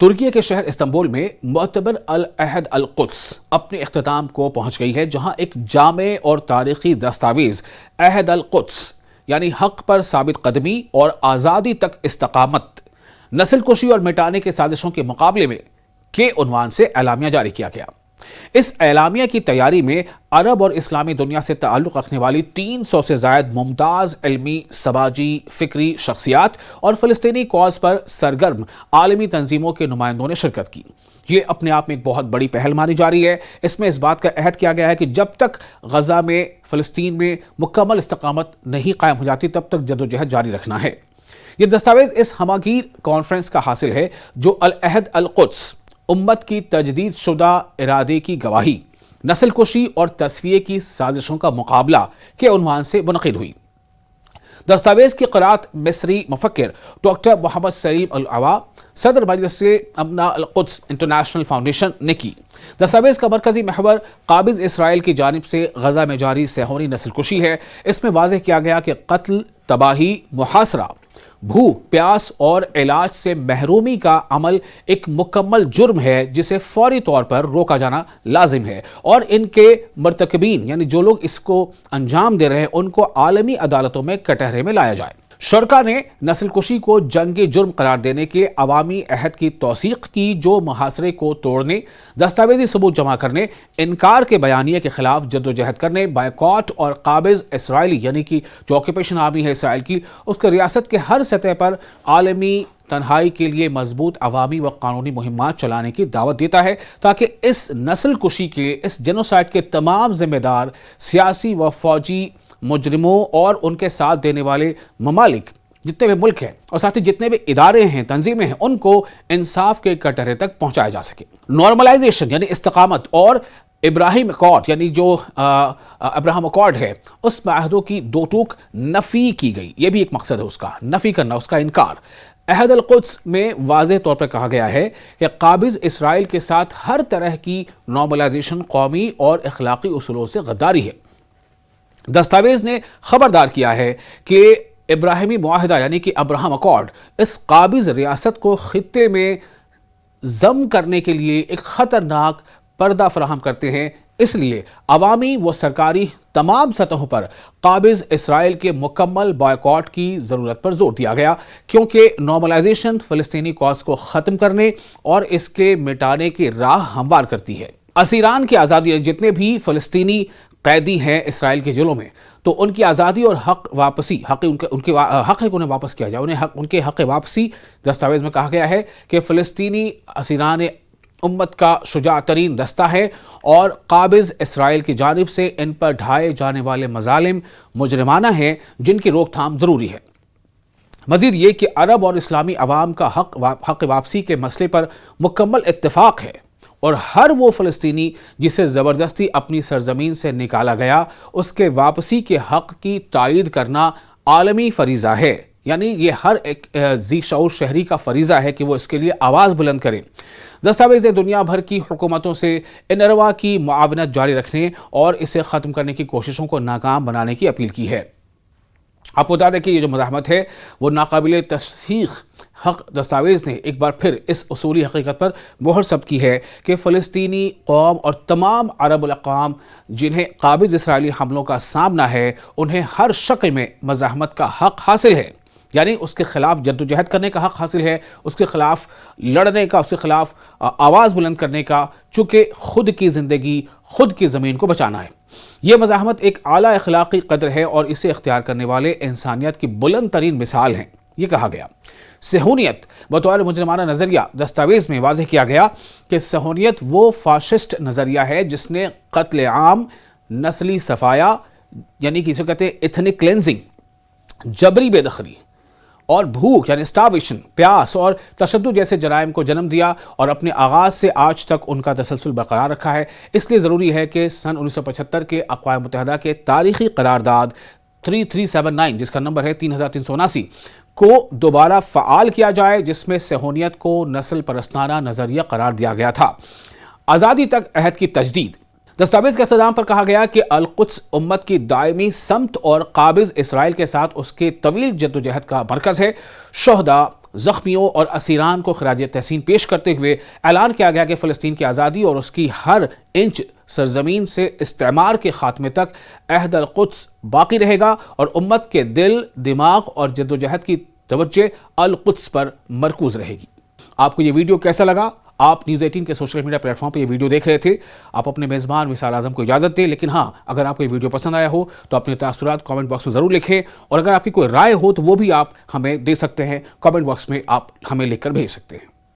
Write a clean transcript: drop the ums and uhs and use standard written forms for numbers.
ترکی کے شہر استنبول میں معتبر العہد القدس اپنے اختتام کو پہنچ گئی ہے، جہاں ایک جامع اور تاریخی دستاویز عہد القدس یعنی حق پر ثابت قدمی اور آزادی تک استقامت، نسل کشی اور مٹانے کے سازشوں کے مقابلے میں کے عنوان سے اعلامیہ جاری کیا گیا۔ اس اعلامیہ کی تیاری میں عرب اور اسلامی دنیا سے تعلق رکھنے والی 300 سے زائد ممتاز علمی، سماجی، فکری شخصیات اور فلسطینی کاز پر سرگرم عالمی تنظیموں کے نمائندوں نے شرکت کی۔ یہ اپنے آپ میں ایک بہت بڑی پہل مانی جا رہی ہے۔ اس میں اس بات کا عہد کیا گیا ہے کہ جب تک غزہ میں، فلسطین میں مکمل استقامت نہیں قائم ہو جاتی، تب تک جدوجہد جاری رکھنا ہے۔ یہ دستاویز اس ہماگیر کانفرنس کا حاصل ہے جو العہد القدس امت کی تجدید شدہ ارادے کی گواہی، نسل کشی اور تصفیے کی سازشوں کا مقابلہ کے عنوان سے منعقد ہوئی۔ دستاویز کی قرأت مصری مفکر ڈاکٹر محمد سلیم العوا، صدر مجلس امنا القدس انٹرنیشنل فاؤنڈیشن نے کی۔ دستاویز کا مرکزی محور قابض اسرائیل کی جانب سے غزہ میں جاری صہیونی نسل کشی ہے۔ اس میں واضح کیا گیا کہ قتل، تباہی، محاصرہ، بھوک، پیاس اور علاج سے محرومی کا عمل ایک مکمل جرم ہے جسے فوری طور پر روکا جانا لازم ہے، اور ان کے مرتکبین یعنی جو لوگ اس کو انجام دے رہے ہیں ان کو عالمی عدالتوں میں کٹہرے میں لایا جائے۔ شرکا نے نسل کشی کو جنگی جرم قرار دینے کے عوامی عہد کی توثیق کی، جو محاصرے کو توڑنے، دستاویزی ثبوت جمع کرنے، انکار کے بیانیے کے خلاف جدوجہد کرنے، بائیکاٹ اور قابض اسرائیلی یعنی کہ جو آکوپیشن آرمی ہے اسرائیل کی، اس کے ریاست کے ہر سطح پر عالمی تنہائی کے لیے مضبوط عوامی و قانونی مہمات چلانے کی دعوت دیتا ہے، تاکہ اس نسل کشی کے، اس جینوسائیڈ کے تمام ذمہ دار سیاسی و فوجی مجرموں اور ان کے ساتھ دینے والے ممالک، جتنے بھی ملک ہیں اور ساتھ ہی جتنے بھی ادارے ہیں، تنظیمیں ہیں، ان کو انصاف کے کٹہرے تک پہنچایا جا سکے۔ نارملائزیشن یعنی استقامت اور ابراہیم اکارڈ یعنی جو ابراہم اکارڈ ہے، اس معاہدوں کی دو ٹوک نفی کی گئی۔ یہ بھی ایک مقصد ہے اس کا، نفی کرنا، اس کا انکار۔ عہد القدس میں واضح طور پر کہا گیا ہے کہ قابض اسرائیل کے ساتھ ہر طرح کی نارملائزیشن قومی اور اخلاقی اصولوں سے غداری ہے۔ دستاویز نے خبردار کیا ہے کہ ابراہیمی معاہدہ یعنی کہ ابراہم اکارڈ اس قابض ریاست کو خطے میں ضم کرنے کے لیے ایک خطرناک پردہ فراہم کرتے ہیں۔ اس لیے عوامی و سرکاری تمام سطحوں پر قابض اسرائیل کے مکمل بائیکاٹ کی ضرورت پر زور دیا گیا، کیونکہ نارملائزیشن فلسطینی کاز کو ختم کرنے اور اس کے مٹانے کی راہ ہموار کرتی ہے۔ اسیران کی آزادی، جتنے بھی فلسطینی قیدی ہیں اسرائیل کے جیلوں میں، تو ان کی آزادی اور حق واپسی، حق ہے کہ انہیں واپس کیا جائے، ان کے حق واپسی۔ دستاویز میں کہا گیا ہے کہ فلسطینی اسیران امت کا شجاع ترین دستہ ہے، اور قابض اسرائیل کی جانب سے ان پر ڈھائے جانے والے مظالم مجرمانہ ہیں، جن کی روک تھام ضروری ہے۔ مزید یہ کہ عرب اور اسلامی عوام کا حق واپسی کے مسئلے پر مکمل اتفاق ہے، اور ہر وہ فلسطینی جسے زبردستی اپنی سرزمین سے نکالا گیا، اس کے واپسی کے حق کی تائید کرنا عالمی فریضہ ہے۔ یعنی یہ ہر ایک ذی شعور شہری کا فریضہ ہے کہ وہ اس کے لیے آواز بلند کرے۔ دستاویز نے دنیا بھر کی حکومتوں سے انروا کی معاونت جاری رکھنے اور اسے ختم کرنے کی کوششوں کو ناکام بنانے کی اپیل کی ہے۔ آپ کو بتا دیں کہ یہ جو مزاحمت ہے وہ ناقابل تصحیح حق دستاویز نے ایک بار پھر اس اصولی حقیقت پر مہر ثبت کی ہے کہ فلسطینی قوم اور تمام عرب الاقوام جنہیں قابض اسرائیلی حملوں کا سامنا ہے، انہیں ہر شکل میں مزاحمت کا حق حاصل ہے، یعنی اس کے خلاف جدوجہد کرنے کا حق حاصل ہے، اس کے خلاف لڑنے کا، اس کے خلاف آواز بلند کرنے کا، چونکہ خود کی زندگی، خود کی زمین کو بچانا ہے۔ یہ مزاحمت ایک اعلیٰ اخلاقی قدر ہے اور اسے اختیار کرنے والے انسانیت کی بلند ترین مثال ہیں۔ یہ کہا گیا۔ صہیونیت بطور مجرمانہ نظریہ، دستاویز میں واضح کیا گیا کہ صہیونیت وہ فاشسٹ نظریہ ہے جس نے قتل عام، نسلی صفایا یعنی کہ اسے کہتے ہیں ایتھنک کلینزنگ، جبری بے دخلی اور بھوک یعنی اسٹارویشن، پیاس اور تشدد جیسے جرائم کو جنم دیا، اور اپنے آغاز سے آج تک ان کا تسلسل برقرار رکھا ہے۔ اس لیے ضروری ہے کہ سن 1975 کے اقوام متحدہ کے تاریخی قرارداد 3379 جس کا نمبر ہے 3379 کو دوبارہ فعال کیا جائے، جس میں صہیونیت کو نسل پرستانہ نظریہ قرار دیا گیا تھا۔ آزادی تک عہد کی تجدید۔ دستاویز کے اختتام پر کہا گیا کہ القدس امت کی دائمی سمت اور قابض اسرائیل کے ساتھ اس کے طویل جدوجہد کا مرکز ہے۔ شہداء، زخمیوں اور اسیران کو خراج تحسین پیش کرتے ہوئے اعلان کیا گیا کہ فلسطین کی آزادی اور اس کی ہر انچ سرزمین سے استعمار کے خاتمے تک عہد القدس باقی رہے گا اور امت کے دل، دماغ اور جدوجہد کی توجہ القدس پر مرکوز رہے گی۔ آپ کو یہ ویڈیو کیسا لگا؟ آپ نیوز 18 کے سوشل میڈیا پلیٹ فارم پہ یہ ویڈیو دیکھ رہے تھے۔ آپ اپنے میزبان وصال اعظم کو اجازت دیں، لیکن ہاں، اگر آپ کو یہ ویڈیو پسند آیا ہو تو اپنے تاثرات کامنٹ باکس میں ضرور لکھیں، اور اگر آپ کی کوئی رائے ہو تو وہ بھی آپ ہمیں دے سکتے ہیں، کامنٹ باکس میں آپ ہمیں لکھ کر بھیج سکتے ہیں۔